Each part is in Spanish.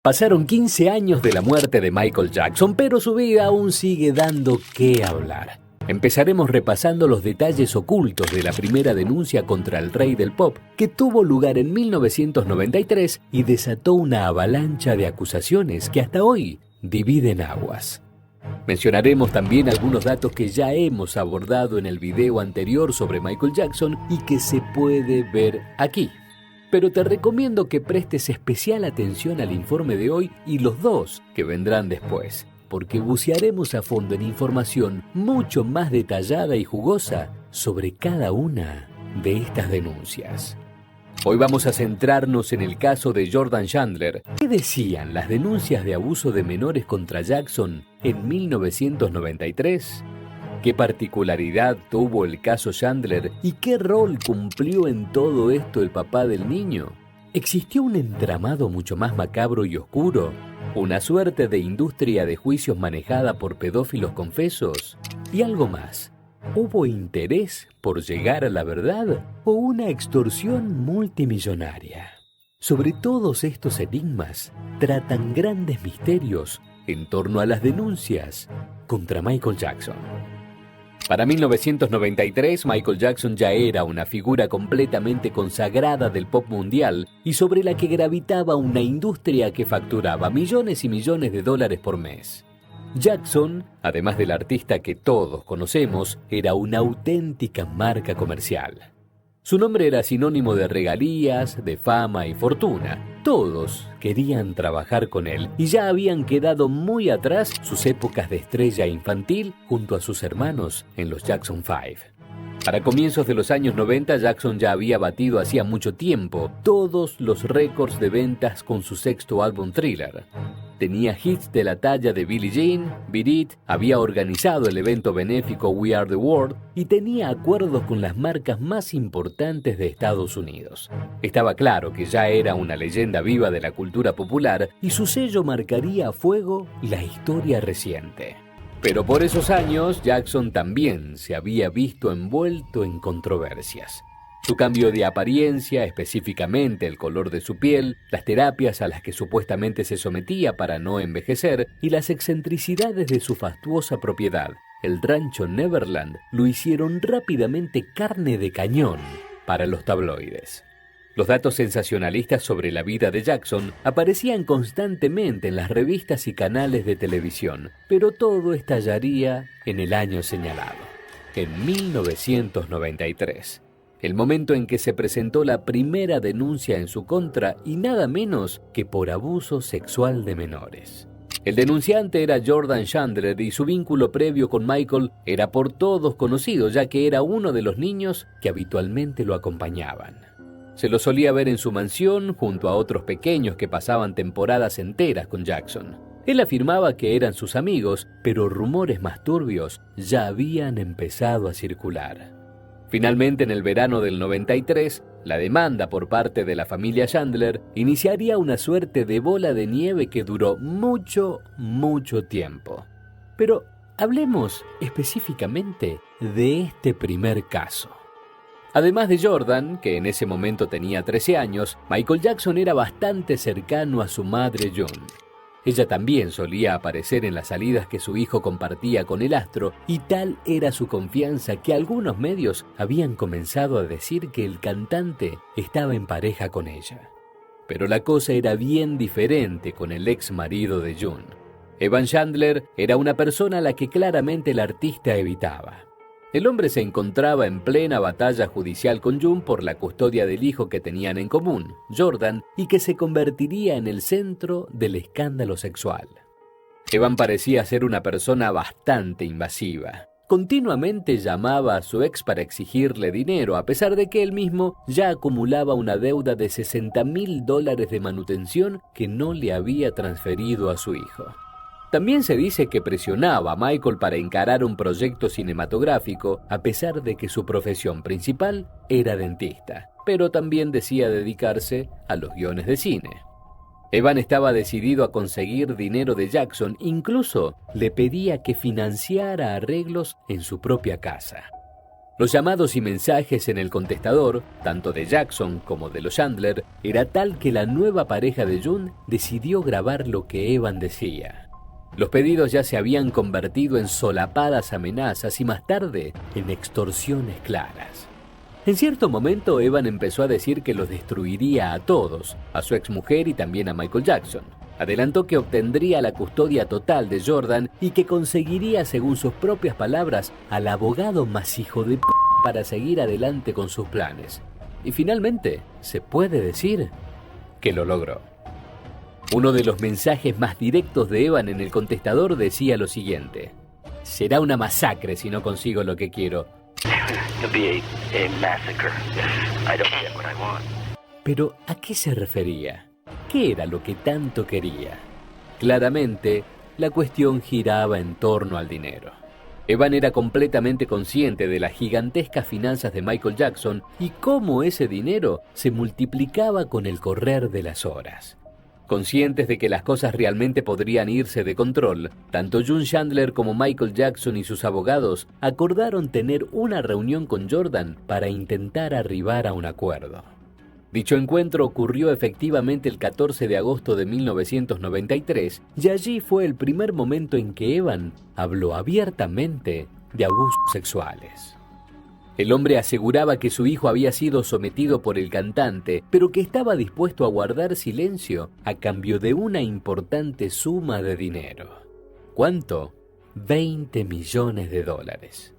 Pasaron 15 años de la muerte de Michael Jackson, pero su vida aún sigue dando qué hablar. Empezaremos repasando los detalles ocultos de la primera denuncia contra el rey del pop, que tuvo lugar en 1993 y desató una avalancha de acusaciones que hasta hoy dividen aguas. Mencionaremos también algunos datos que ya hemos abordado en el video anterior sobre Michael Jackson y que se puede ver aquí. Pero te recomiendo que prestes especial atención al informe de hoy y los dos que vendrán después, porque bucearemos a fondo en información mucho más detallada y jugosa sobre cada una de estas denuncias. Hoy vamos a centrarnos en el caso de Jordan Chandler. ¿Qué decían las denuncias de abuso de menores contra Jackson en 1993? ¿Qué particularidad tuvo el caso Chandler y qué rol cumplió en todo esto el papá del niño? ¿Existió un entramado mucho más macabro y oscuro? ¿Una suerte de industria de juicios manejada por pedófilos confesos? ¿Y algo más? ¿Hubo interés por llegar a la verdad o una extorsión multimillonaria? Sobre todos estos enigmas tratan grandes misterios en torno a las denuncias contra Michael Jackson. Para 1993, Michael Jackson ya era una figura completamente consagrada del pop mundial y sobre la que gravitaba una industria que facturaba millones y millones de dólares por mes. Jackson, además del artista que todos conocemos, era una auténtica marca comercial. Su nombre era sinónimo de regalías, de fama y fortuna. Todos querían trabajar con él y ya habían quedado muy atrás sus épocas de estrella infantil junto a sus hermanos en los Jackson 5. Para comienzos de los años 90, Jackson ya había batido hacía mucho tiempo todos los récords de ventas con su sexto álbum Thriller. Tenía hits de la talla de Billie Jean, Beat It, había organizado el evento benéfico We Are the World y tenía acuerdos con las marcas más importantes de Estados Unidos. Estaba claro que ya era una leyenda viva de la cultura popular y su sello marcaría a fuego la historia reciente. Pero por esos años, Jackson también se había visto envuelto en controversias. Su cambio de apariencia, específicamente el color de su piel, las terapias a las que supuestamente se sometía para no envejecer y las excentricidades de su fastuosa propiedad, el rancho Neverland, lo hicieron rápidamente carne de cañón para los tabloides. Los datos sensacionalistas sobre la vida de Jackson aparecían constantemente en las revistas y canales de televisión, pero todo estallaría en el año señalado, en 1993. El momento en que se presentó la primera denuncia en su contra y nada menos que por abuso sexual de menores. El denunciante era Jordan Chandler y su vínculo previo con Michael era por todos conocido, ya que era uno de los niños que habitualmente lo acompañaban. Se lo solía ver en su mansión junto a otros pequeños que pasaban temporadas enteras con Jackson. Él afirmaba que eran sus amigos, pero rumores más turbios ya habían empezado a circular. Finalmente, en el verano del 93, la demanda por parte de la familia Chandler iniciaría una suerte de bola de nieve que duró mucho tiempo. Pero hablemos específicamente de este primer caso. Además de Jordan, que en ese momento tenía 13 años, Michael Jackson era bastante cercano a su madre June. Ella también solía aparecer en las salidas que su hijo compartía con el astro y tal era su confianza que algunos medios habían comenzado a decir que el cantante estaba en pareja con ella. Pero la cosa era bien diferente con el ex marido de June. Evan Chandler era una persona a la que claramente el artista evitaba. El hombre se encontraba en plena batalla judicial con June por la custodia del hijo que tenían en común, Jordan, y que se convertiría en el centro del escándalo sexual. Evan parecía ser una persona bastante invasiva. Continuamente llamaba a su ex para exigirle dinero, a pesar de que él mismo ya acumulaba una deuda de $60,000 de manutención que no le había transferido a su hijo. También se dice que presionaba a Michael para encarar un proyecto cinematográfico, a pesar de que su profesión principal era dentista, pero también decía dedicarse a los guiones de cine. Evan estaba decidido a conseguir dinero de Jackson, incluso le pedía que financiara arreglos en su propia casa. Los llamados y mensajes en el contestador, tanto de Jackson como de los Chandler, era tal que la nueva pareja de June decidió grabar lo que Evan decía. Los pedidos ya se habían convertido en solapadas amenazas y más tarde en extorsiones claras. En cierto momento Evan empezó a decir que los destruiría a todos, a su exmujer y también a Michael Jackson. Adelantó que obtendría la custodia total de Jordan y que conseguiría, según sus propias palabras, al abogado más hijo de p*** para seguir adelante con sus planes. Y finalmente, se puede decir que lo logró. Uno de los mensajes más directos de Evan en el contestador decía lo siguiente: será una masacre si no consigo lo que quiero. Pero, ¿a qué se refería? ¿Qué era lo que tanto quería? Claramente, la cuestión giraba en torno al dinero. Evan era completamente consciente de las gigantescas finanzas de Michael Jackson y cómo ese dinero se multiplicaba con el correr de las horas. Conscientes de que las cosas realmente podrían irse de control, tanto June Chandler como Michael Jackson y sus abogados acordaron tener una reunión con Jordan para intentar arribar a un acuerdo. Dicho encuentro ocurrió efectivamente el 14 de agosto de 1993 y allí fue el primer momento en que Evan habló abiertamente de abusos sexuales. El hombre aseguraba que su hijo había sido sometido por el cantante, pero que estaba dispuesto a guardar silencio a cambio de una importante suma de dinero. ¿Cuánto? $20 millones.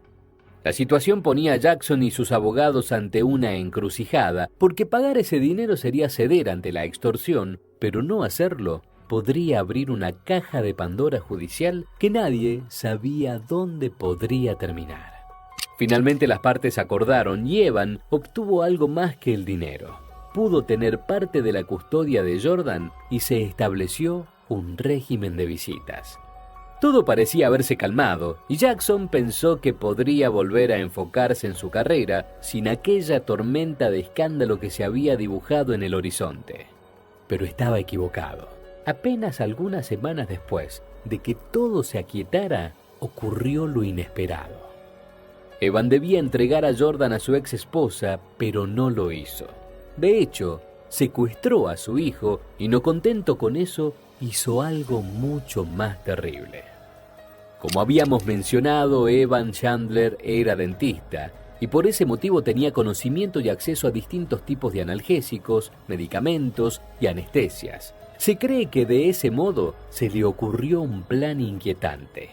La situación ponía a Jackson y sus abogados ante una encrucijada, porque pagar ese dinero sería ceder ante la extorsión, pero no hacerlo podría abrir una caja de Pandora judicial que nadie sabía dónde podría terminar. Finalmente las partes acordaron y Evan obtuvo algo más que el dinero. Pudo tener parte de la custodia de Jordan y se estableció un régimen de visitas. Todo parecía haberse calmado y Jackson pensó que podría volver a enfocarse en su carrera sin aquella tormenta de escándalo que se había dibujado en el horizonte. Pero estaba equivocado. Apenas algunas semanas después de que todo se aquietara, ocurrió lo inesperado. Evan debía entregar a Jordan a su ex esposa, pero no lo hizo. De hecho, secuestró a su hijo y no contento con eso, hizo algo mucho más terrible. Como habíamos mencionado, Evan Chandler era dentista y por ese motivo tenía conocimiento y acceso a distintos tipos de analgésicos, medicamentos y anestesias. Se cree que de ese modo se le ocurrió un plan inquietante.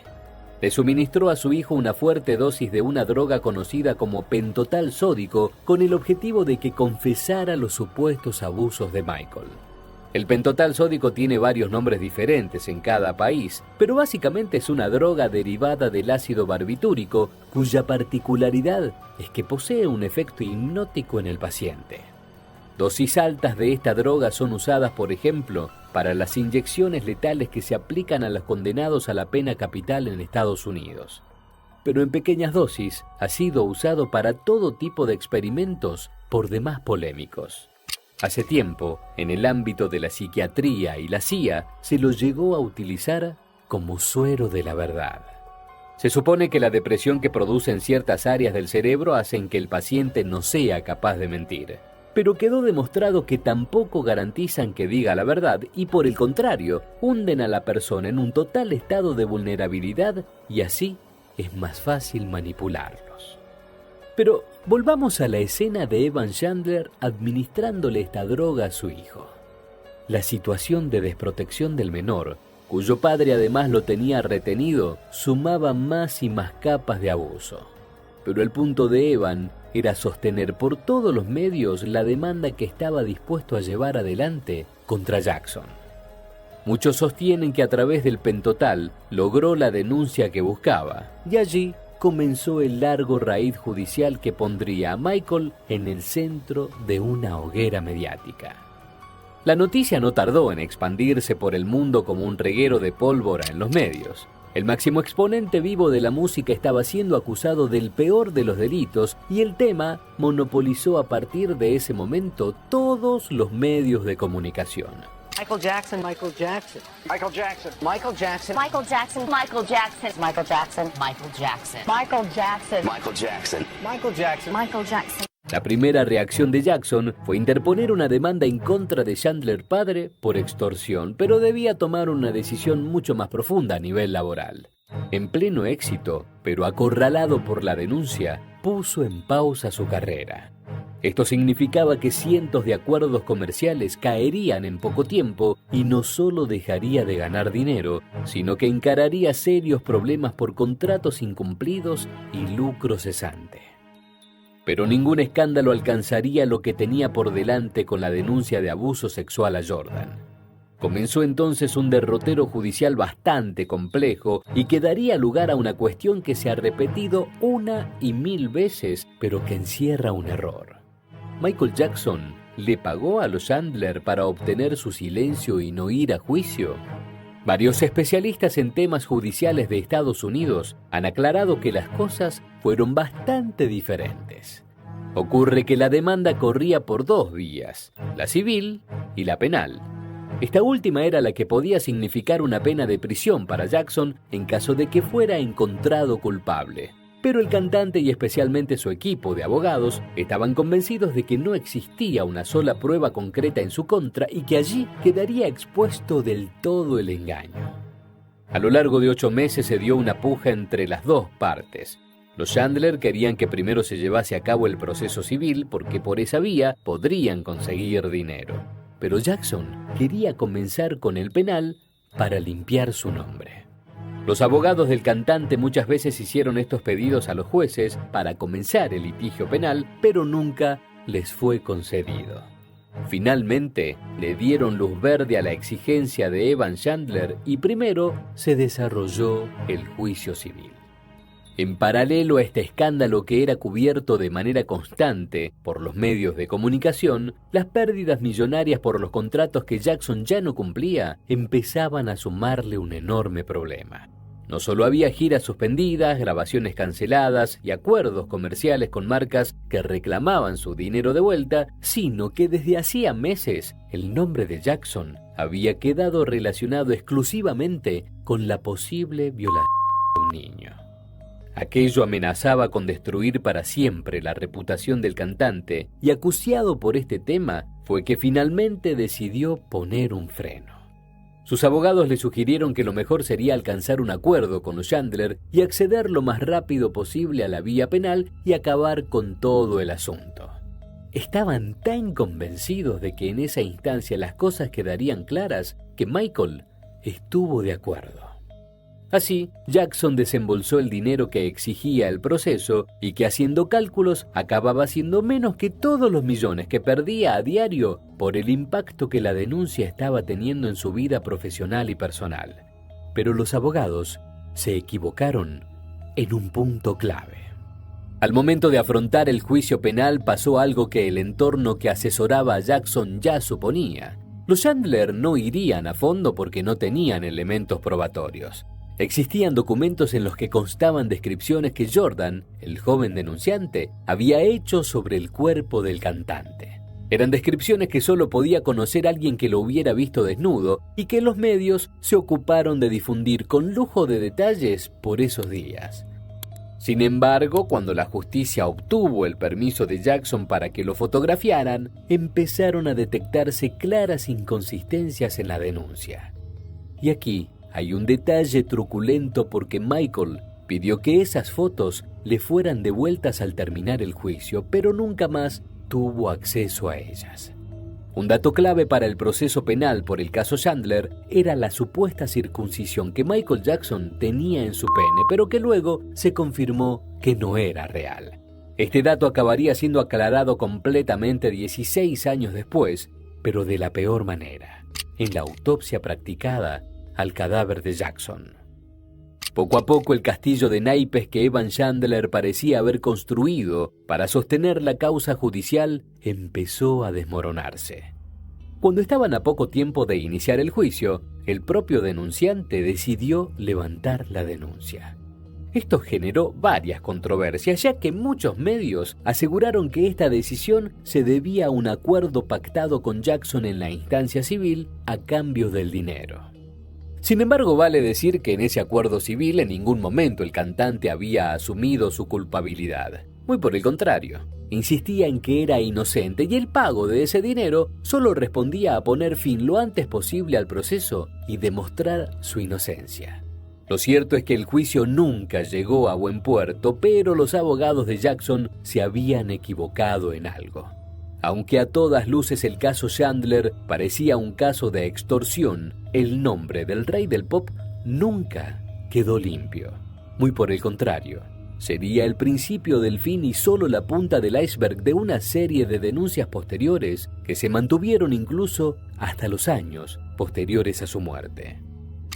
Le suministró a su hijo una fuerte dosis de una droga conocida como pentotal sódico con el objetivo de que confesara los supuestos abusos de Michael. El pentotal sódico tiene varios nombres diferentes en cada país, pero básicamente es una droga derivada del ácido barbitúrico, cuya particularidad es que posee un efecto hipnótico en el paciente. Dosis altas de esta droga son usadas, por ejemplo, para las inyecciones letales que se aplican a los condenados a la pena capital en Estados Unidos. Pero en pequeñas dosis ha sido usado para todo tipo de experimentos por demás polémicos. Hace tiempo, en el ámbito de la psiquiatría y la CIA, se lo llegó a utilizar como suero de la verdad. Se supone que la depresión que produce en ciertas áreas del cerebro hacen que el paciente no sea capaz de mentir. Pero quedó demostrado que tampoco garantizan que diga la verdad y por el contrario, hunden a la persona en un total estado de vulnerabilidad y así es más fácil manipularlos. Pero volvamos a la escena de Evan Chandler administrándole esta droga a su hijo. La situación de desprotección del menor, cuyo padre además lo tenía retenido, sumaba más y más capas de abuso. Pero el punto de Evan era sostener por todos los medios la demanda que estaba dispuesto a llevar adelante contra Jackson. Muchos sostienen que a través del pentotal logró la denuncia que buscaba, y allí comenzó el largo raid judicial que pondría a Michael en el centro de una hoguera mediática. La noticia no tardó en expandirse por el mundo como un reguero de pólvora en los medios. El máximo exponente vivo de la música estaba siendo acusado del peor de los delitos y el tema monopolizó a partir de ese momento todos los medios de comunicación. Michael Jackson. Michael Jackson. Michael Jackson. Michael Jackson. Michael Jackson. Michael Jackson. Michael Jackson. Michael Jackson. Michael Jackson. Michael Jackson. Michael Jackson. Michael Jackson. La primera reacción de Jackson fue interponer una demanda en contra de Chandler padre por extorsión, pero debía tomar una decisión mucho más profunda a nivel laboral. En pleno éxito, pero acorralado por la denuncia, puso en pausa su carrera. Esto significaba que cientos de acuerdos comerciales caerían en poco tiempo y no solo dejaría de ganar dinero, sino que encararía serios problemas por contratos incumplidos y lucro cesante. Pero ningún escándalo alcanzaría lo que tenía por delante con la denuncia de abuso sexual a Jordan. Comenzó entonces un derrotero judicial bastante complejo y que daría lugar a una cuestión que se ha repetido 1,000 veces, pero que encierra un error. ¿Michael Jackson le pagó a los Chandler para obtener su silencio y no ir a juicio? Varios especialistas en temas judiciales de Estados Unidos han aclarado que las cosas fueron bastante diferentes. Ocurre que la demanda corría por dos vías, la civil y la penal. Esta última era la que podía significar una pena de prisión para Jackson en caso de que fuera encontrado culpable. Pero el cantante y especialmente su equipo de abogados estaban convencidos de que no existía una sola prueba concreta en su contra y que allí quedaría expuesto del todo el engaño. A lo largo de 8 meses se dio una puja entre las dos partes. Los Chandler querían que primero se llevase a cabo el proceso civil porque por esa vía podrían conseguir dinero. Pero Jackson quería comenzar con el penal para limpiar su nombre. Los abogados del cantante muchas veces hicieron estos pedidos a los jueces para comenzar el litigio penal, pero nunca les fue concedido. Finalmente, le dieron luz verde a la exigencia de Evan Chandler y primero se desarrolló el juicio civil. En paralelo a este escándalo que era cubierto de manera constante por los medios de comunicación, las pérdidas millonarias por los contratos que Jackson ya no cumplía empezaban a sumarle un enorme problema. No solo había giras suspendidas, grabaciones canceladas y acuerdos comerciales con marcas que reclamaban su dinero de vuelta, sino que desde hacía meses el nombre de Jackson había quedado relacionado exclusivamente con la posible violación de un niño. Aquello amenazaba con destruir para siempre la reputación del cantante y acuciado por este tema fue que finalmente decidió poner un freno. Sus abogados le sugirieron que lo mejor sería alcanzar un acuerdo con los Chandler y acceder lo más rápido posible a la vía penal y acabar con todo el asunto. Estaban tan convencidos de que en esa instancia las cosas quedarían claras que Michael estuvo de acuerdo. Así, Jackson desembolsó el dinero que exigía el proceso y que haciendo cálculos acababa siendo menos que todos los millones que perdía a diario por el impacto que la denuncia estaba teniendo en su vida profesional y personal. Pero los abogados se equivocaron en un punto clave. Al momento de afrontar el juicio penal pasó algo que el entorno que asesoraba a Jackson ya suponía. Los Chandler no irían a fondo porque no tenían elementos probatorios. Existían documentos en los que constaban descripciones que Jordan, el joven denunciante, había hecho sobre el cuerpo del cantante. Eran descripciones que solo podía conocer alguien que lo hubiera visto desnudo y que los medios se ocuparon de difundir con lujo de detalles por esos días. Sin embargo, cuando la justicia obtuvo el permiso de Jackson para que lo fotografiaran, empezaron a detectarse claras inconsistencias en la denuncia. Y aquí hay un detalle truculento porque Michael pidió que esas fotos le fueran devueltas al terminar el juicio, pero nunca más tuvo acceso a ellas. Un dato clave para el proceso penal por el caso Chandler era la supuesta circuncisión que Michael Jackson tenía en su pene, pero que luego se confirmó que no era real. Este dato acabaría siendo aclarado completamente 16 años después, pero de la peor manera, en la autopsia practicada al cadáver de Jackson. Poco a poco el castillo de naipes que Evan Chandler parecía haber construido para sostener la causa judicial empezó a desmoronarse. Cuando estaban a poco tiempo de iniciar el juicio, el propio denunciante decidió levantar la denuncia. Esto generó varias controversias, ya que muchos medios aseguraron que esta decisión se debía a un acuerdo pactado con Jackson en la instancia civil a cambio del dinero. Sin embargo, vale decir que en ese acuerdo civil en ningún momento el cantante había asumido su culpabilidad. Muy por el contrario, insistía en que era inocente y el pago de ese dinero solo respondía a poner fin lo antes posible al proceso y demostrar su inocencia. Lo cierto es que el juicio nunca llegó a buen puerto, pero los abogados de Jackson se habían equivocado en algo. Aunque a todas luces el caso Chandler parecía un caso de extorsión, el nombre del rey del pop nunca quedó limpio. Muy por el contrario, sería el principio del fin y solo la punta del iceberg de una serie de denuncias posteriores que se mantuvieron incluso hasta los años posteriores a su muerte.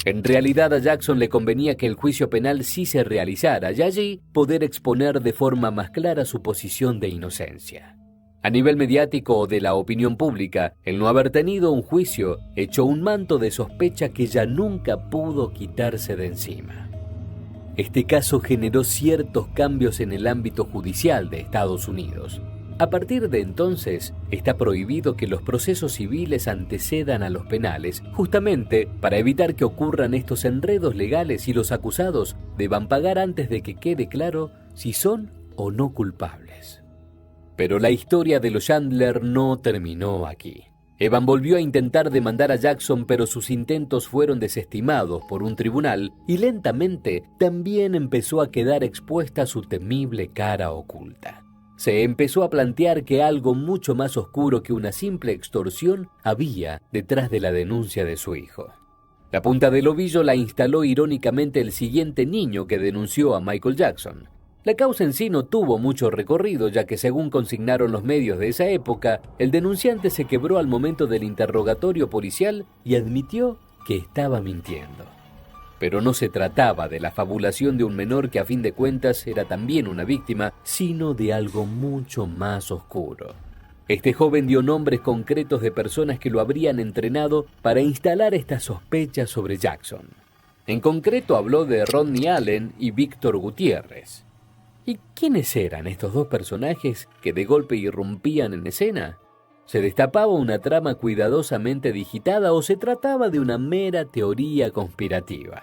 En realidad a Jackson le convenía que el juicio penal sí se realizara y allí poder exponer de forma más clara su posición de inocencia. A nivel mediático o de la opinión pública, el no haber tenido un juicio echó un manto de sospecha que ya nunca pudo quitarse de encima. Este caso generó ciertos cambios en el ámbito judicial de Estados Unidos. A partir de entonces, está prohibido que los procesos civiles antecedan a los penales, justamente para evitar que ocurran estos enredos legales y los acusados deban pagar antes de que quede claro si son o no culpables. Pero la historia de los Chandler no terminó aquí. Evan volvió a intentar demandar a Jackson, pero sus intentos fueron desestimados por un tribunal y lentamente también empezó a quedar expuesta su temible cara oculta. Se empezó a plantear que algo mucho más oscuro que una simple extorsión había detrás de la denuncia de su hijo. La punta del ovillo la instaló irónicamente el siguiente niño que denunció a Michael Jackson. La causa en sí no tuvo mucho recorrido, ya que según consignaron los medios de esa época, el denunciante se quebró al momento del interrogatorio policial y admitió que estaba mintiendo. Pero no se trataba de la fabulación de un menor que a fin de cuentas era también una víctima, sino de algo mucho más oscuro. Este joven dio nombres concretos de personas que lo habrían entrenado para instalar estas sospechas sobre Jackson. En concreto habló de Rodney Allen y Víctor Gutiérrez. ¿Y quiénes eran estos dos personajes que de golpe irrumpían en escena? ¿Se destapaba una trama cuidadosamente digitada o se trataba de una mera teoría conspirativa?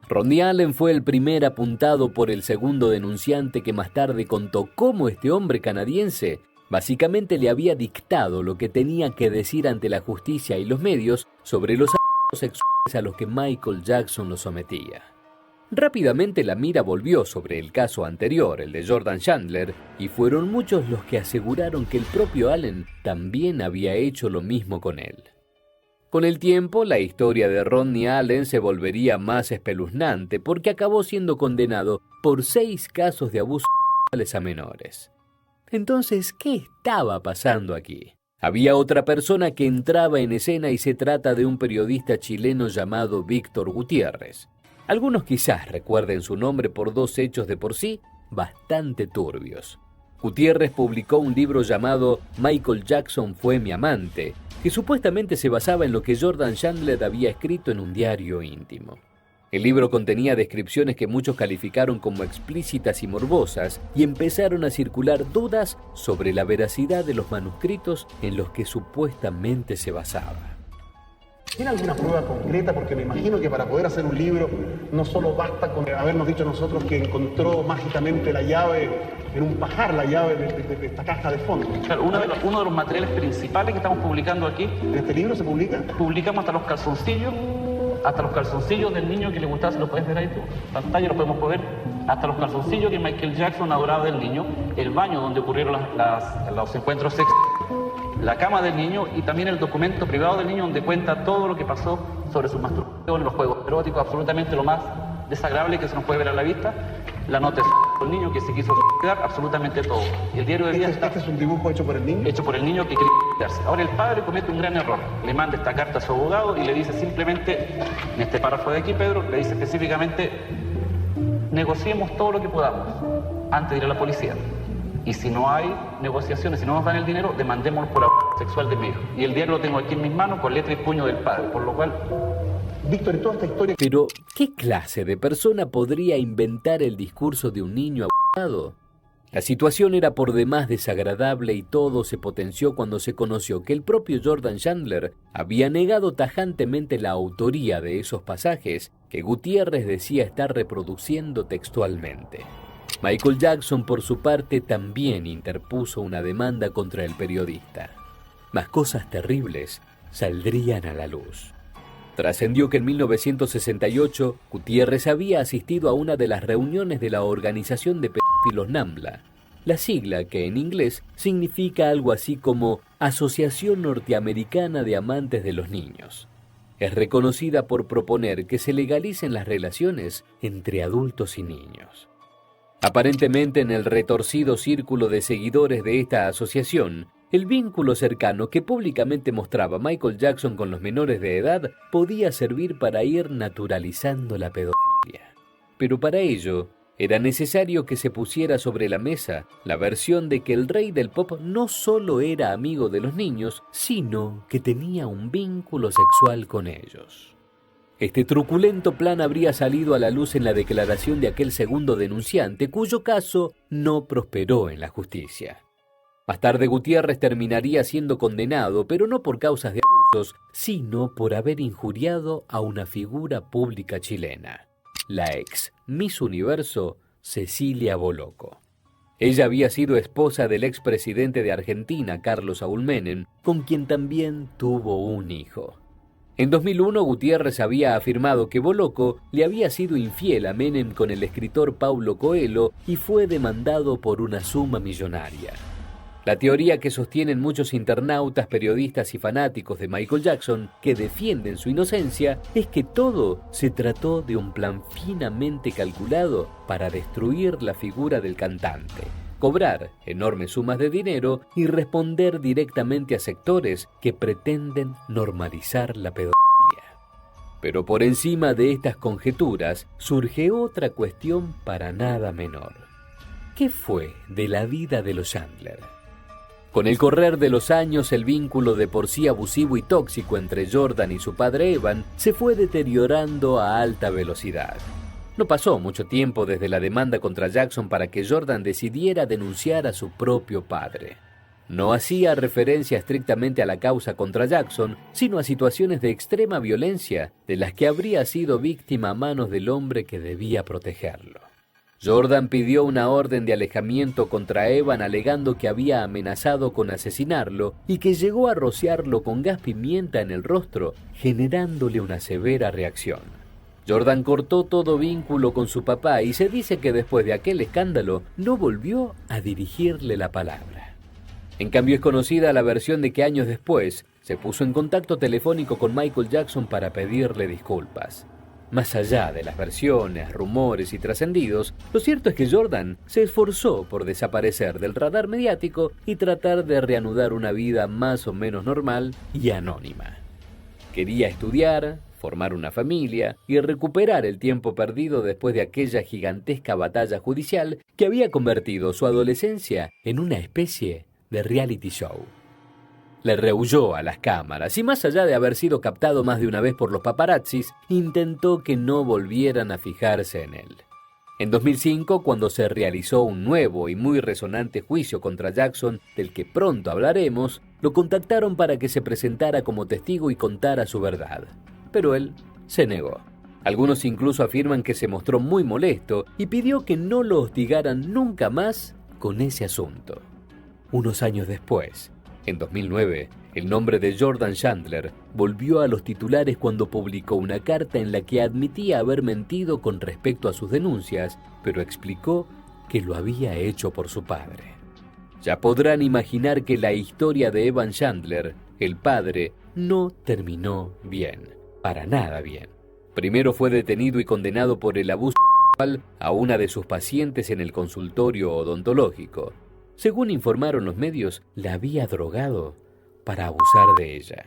Rodney Allen fue el primer apuntado por el segundo denunciante que más tarde contó cómo este hombre canadiense básicamente le había dictado lo que tenía que decir ante la justicia y los medios sobre los abusos sexuales a los que Michael Jackson lo sometía. Rápidamente la mira volvió sobre el caso anterior, el de Jordan Chandler, y fueron muchos los que aseguraron que el propio Allen también había hecho lo mismo con él. Con el tiempo, la historia de Rodney Allen se volvería más espeluznante porque acabó siendo condenado por 6 casos de abusos sexuales a menores. Entonces, ¿qué estaba pasando aquí? Había otra persona que entraba en escena y se trata de un periodista chileno llamado Víctor Gutiérrez. Algunos quizás recuerden su nombre por 2 hechos de por sí bastante turbios. Gutiérrez publicó un libro llamado Michael Jackson fue mi amante, que supuestamente se basaba en lo que Jordan Chandler había escrito en un diario íntimo. El libro contenía descripciones que muchos calificaron como explícitas y morbosas y empezaron a circular dudas sobre la veracidad de los manuscritos en los que supuestamente se basaba. ¿Tiene alguna prueba concreta? Porque me imagino que para poder hacer un libro no solo basta con habernos dicho nosotros que encontró mágicamente la llave en un pajar, la llave de esta caja de fondo. Claro, uno de los materiales principales que estamos publicando aquí. ¿En este libro se publica? Publicamos hasta los calzoncillos del niño que le gustaba, si lo puedes ver ahí tú, en pantalla lo podemos ver, hasta los calzoncillos que Michael Jackson adoraba del niño, el baño donde ocurrieron los encuentros sexuales, la cama del niño y también el documento privado del niño donde cuenta todo lo que pasó sobre su masturbación, los juegos eróticos, absolutamente lo más desagradable que se nos puede ver a la vista, la nota del niño que se quiso suicidar, absolutamente todo. Y el diario de vida ¿Este es un dibujo hecho por el niño? Hecho por el niño que quería suicidarse. Ahora el padre comete un gran error, le manda esta carta a su abogado y le dice simplemente, en este párrafo de aquí Pedro, le dice específicamente, negociemos todo lo que podamos antes de ir a la policía. Y si no hay negociaciones, si no nos dan el dinero, demandémoslo por abuso sexual de mi hijo. Y el diario lo tengo aquí en mis manos con letra y puño del padre, por lo cual Víctor, en toda esta historia... Pero, ¿qué clase de persona podría inventar el discurso de un niño abusado? La situación era por demás desagradable y todo se potenció cuando se conoció que el propio Jordan Chandler había negado tajantemente la autoría de esos pasajes que Gutiérrez decía estar reproduciendo textualmente. Michael Jackson, por su parte, también interpuso una demanda contra el periodista. Más cosas terribles saldrían a la luz. Trascendió que en 1968 Gutiérrez había asistido a una de las reuniones de la organización de pedófilos NAMBLA, la sigla que en inglés significa algo así como Asociación Norteamericana de Amantes de los Niños. Es reconocida por proponer que se legalicen las relaciones entre adultos y niños. Aparentemente, en el retorcido círculo de seguidores de esta asociación, el vínculo cercano que públicamente mostraba Michael Jackson con los menores de edad podía servir para ir naturalizando la pedofilia. Pero para ello, era necesario que se pusiera sobre la mesa la versión de que el rey del pop no solo era amigo de los niños, sino que tenía un vínculo sexual con ellos. Este truculento plan habría salido a la luz en la declaración de aquel segundo denunciante, cuyo caso no prosperó en la justicia. Más tarde Gutiérrez terminaría siendo condenado, pero no por causas de abusos, sino por haber injuriado a una figura pública chilena, la ex Miss Universo Cecilia Bolocco. Ella había sido esposa del expresidente de Argentina, Carlos Saúl Menem, con quien también tuvo un hijo. En 2001, Gutiérrez había afirmado que Bolocco le había sido infiel a Menem con el escritor Paulo Coelho y fue demandado por una suma millonaria. La teoría que sostienen muchos internautas, periodistas y fanáticos de Michael Jackson que defienden su inocencia es que todo se trató de un plan finamente calculado para destruir la figura del cantante, cobrar enormes sumas de dinero y responder directamente a sectores que pretenden normalizar la pedofilia. Pero por encima de estas conjeturas surge otra cuestión para nada menor. ¿Qué fue de la vida de los Chandler? Con el correr de los años, el vínculo de por sí abusivo y tóxico entre Jordan y su padre Evan se fue deteriorando a alta velocidad. No pasó mucho tiempo desde la demanda contra Jackson para que Jordan decidiera denunciar a su propio padre. No hacía referencia estrictamente a la causa contra Jackson, sino a situaciones de extrema violencia de las que habría sido víctima a manos del hombre que debía protegerlo. Jordan pidió una orden de alejamiento contra Evan alegando que había amenazado con asesinarlo y que llegó a rociarlo con gas pimienta en el rostro, generándole una severa reacción. Jordan cortó todo vínculo con su papá y se dice que después de aquel escándalo no volvió a dirigirle la palabra. En cambio, es conocida la versión de que años después se puso en contacto telefónico con Michael Jackson para pedirle disculpas. Más allá de las versiones, rumores y trascendidos, lo cierto es que Jordan se esforzó por desaparecer del radar mediático y tratar de reanudar una vida más o menos normal y anónima. Quería estudiar, formar una familia y recuperar el tiempo perdido después de aquella gigantesca batalla judicial que había convertido su adolescencia en una especie de reality show. Le rehuyó a las cámaras y más allá de haber sido captado más de una vez por los paparazzis, intentó que no volvieran a fijarse en él. En 2005, cuando se realizó un nuevo y muy resonante juicio contra Jackson, del que pronto hablaremos, lo contactaron para que se presentara como testigo y contara su verdad. Pero él se negó. Algunos incluso afirman que se mostró muy molesto y pidió que no lo hostigaran nunca más con ese asunto. Unos años después, en 2009, el nombre de Jordan Chandler volvió a los titulares cuando publicó una carta en la que admitía haber mentido con respecto a sus denuncias, pero explicó que lo había hecho por su padre. Ya podrán imaginar que la historia de Evan Chandler, el padre, no terminó bien, para nada bien. Primero fue detenido y condenado por el abuso sexual a una de sus pacientes en el consultorio odontológico. Según informaron los medios, la había drogado para abusar de ella.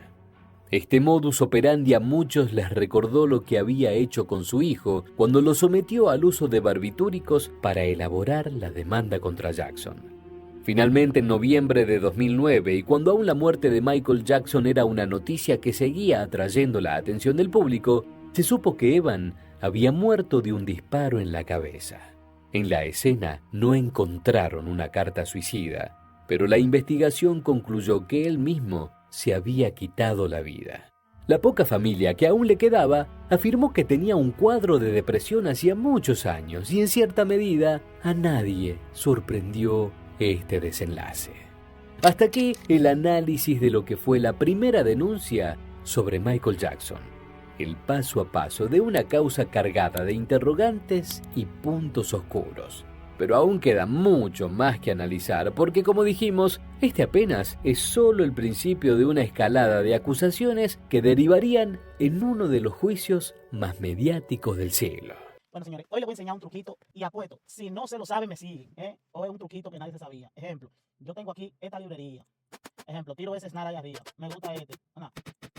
Este modus operandi a muchos les recordó lo que había hecho con su hijo cuando lo sometió al uso de barbitúricos para elaborar la demanda contra Jackson. Finalmente, en noviembre de 2009, y cuando aún la muerte de Michael Jackson era una noticia que seguía atrayendo la atención del público, Se supo que Evan había muerto de un disparo en la cabeza. En la escena no encontraron una carta suicida, pero la investigación concluyó que él mismo se había quitado la vida. La poca familia que aún le quedaba afirmó que tenía un cuadro de depresión hacía muchos años y en cierta medida a nadie sorprendió este desenlace. Hasta aquí el análisis de lo que fue la primera denuncia sobre Michael Jackson. El paso a paso de una causa cargada de interrogantes y puntos oscuros. Pero aún queda mucho más que analizar porque, como dijimos, este apenas es solo el principio de una escalada de acusaciones que derivarían en uno de los juicios más mediáticos del siglo. Bueno, señores, hoy les voy a enseñar un truquito y apuesto, si no se lo sabe, me siguen, ¿eh? Hoy es un truquito que nadie se sabía. Ejemplo, yo tengo aquí esta librería. Ejemplo, tiro ese snare ahí arriba. Me gusta este.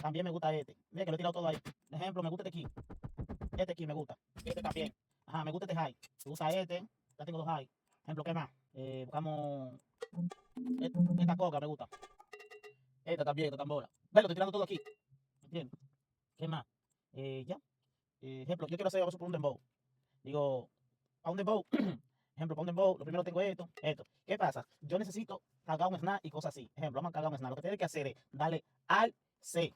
También me gusta este. Mira que lo he tirado todo ahí. Ejemplo, me gusta este aquí. Este aquí me gusta. Este también. Ajá, me gusta este high. Me gusta este. Ya tengo dos high. Ejemplo, ¿qué más? Buscamos esta coca, me gusta. Esta también, esta tambora. Ve, lo estoy tirando todo aquí. ¿Entiendes? ¿Qué más? Ya. Ejemplo, yo quiero hacer algo por un dembow. Digo, para un dembow. Ejemplo, para un dembow, lo primero tengo esto. ¿Qué pasa? Yo necesito cargar un snare y cosas así. Ejemplo, vamos a cargar un snare. Lo que tienes que hacer es darle al C.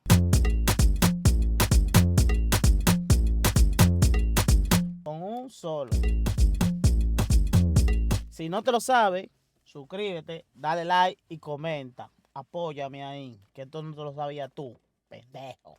Con un solo. Si no te lo sabes, suscríbete, dale like y comenta. Apóyame ahí, que esto no te lo sabías tú, pendejo.